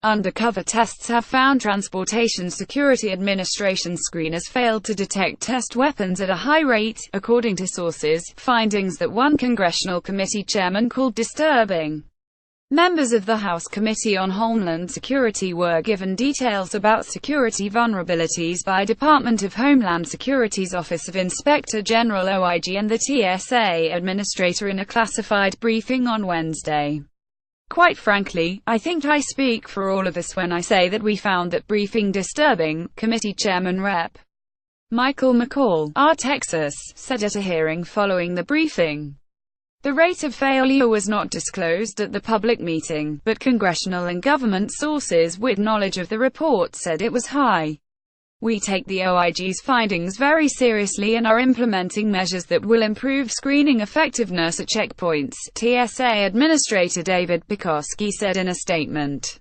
Undercover tests have found Transportation Security Administration screeners failed to detect test weapons at a high rate, according to sources, findings that one congressional committee chairman called disturbing. Members of the House Committee on Homeland Security were given details about security vulnerabilities by Department of Homeland Security's Office of Inspector General (OIG) and the TSA administrator in a classified briefing on Wednesday. "Quite frankly, I think I speak for all of us when I say that we found that briefing disturbing," Committee Chairman Rep. Michael McCall, R. Texas, said at a hearing following the briefing. The rate of failure was not disclosed at the public meeting, but congressional and government sources with knowledge of the report said it was high. "We take the OIG's findings very seriously and are implementing measures that will improve screening effectiveness at checkpoints," TSA Administrator David Pekoski said in a statement.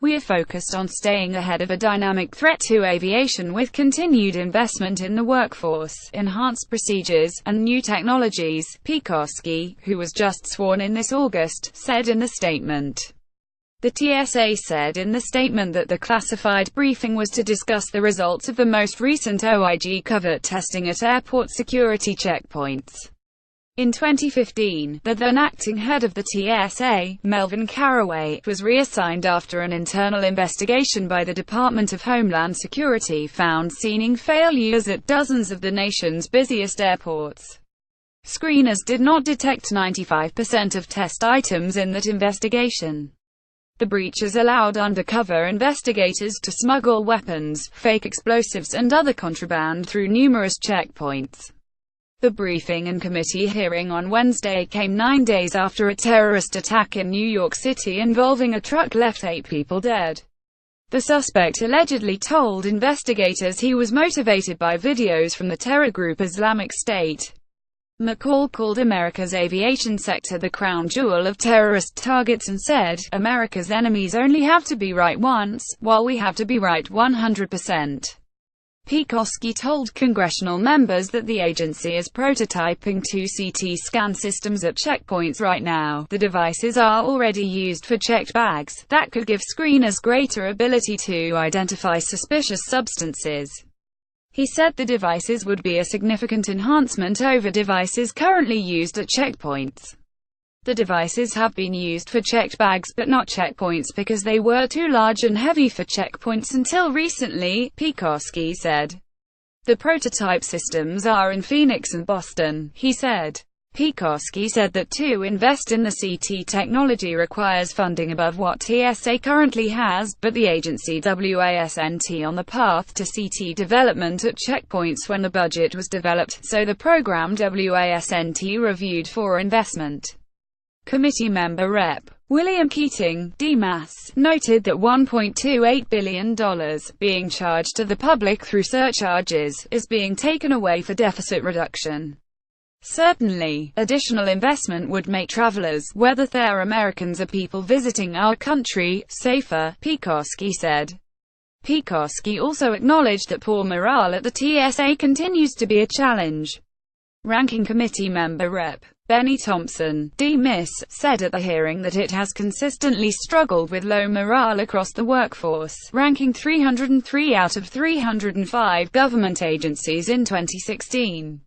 "We are focused on staying ahead of a dynamic threat to aviation with continued investment in the workforce, enhanced procedures, and new technologies," Pekoski, who was just sworn in this August, said in the statement. The TSA said in the statement that the classified briefing was to discuss the results of the most recent OIG covert testing at airport security checkpoints. In 2015, the then acting head of the TSA, Melvin Caraway, was reassigned after an internal investigation by the Department of Homeland Security found screening failures at dozens of the nation's busiest airports. Screeners did not detect 95% of test items in that investigation. The breaches allowed undercover investigators to smuggle weapons, fake explosives and other contraband through numerous checkpoints. The briefing and committee hearing on Wednesday came 9 days after a terrorist attack in New York City involving a truck left 8 people dead. The suspect allegedly told investigators he was motivated by videos from the terror group Islamic State. McCall called America's aviation sector the crown jewel of terrorist targets and said, "America's enemies only have to be right once, while we have to be right 100%. Pekoski told congressional members that the agency is prototyping 2 CT scan systems at checkpoints right now. The devices are already used for checked bags, that could give screeners greater ability to identify suspicious substances." He said the devices would be a significant enhancement over devices currently used at checkpoints. The devices have been used for checked bags but not checkpoints because they were too large and heavy for checkpoints until recently, Pekoski said. The prototype systems are in Phoenix and Boston, he said. Pekoski said that to invest in the CT technology requires funding above what TSA currently has, but the agency wasn't on the path to CT development at checkpoints when the budget was developed, so the program wasn't reviewed for investment. Committee member Rep. William Keating, D-Mass, noted that $1.28 billion, being charged to the public through surcharges, is being taken away for deficit reduction. Certainly, additional investment would make travelers, whether they're Americans or people visiting our country, safer, Pekoski said. Pekoski also acknowledged that poor morale at the TSA continues to be a challenge. Ranking Committee member Rep. Benny Thompson, D-Miss, said at the hearing that it has consistently struggled with low morale across the workforce, ranking 303 out of 305 government agencies in 2016.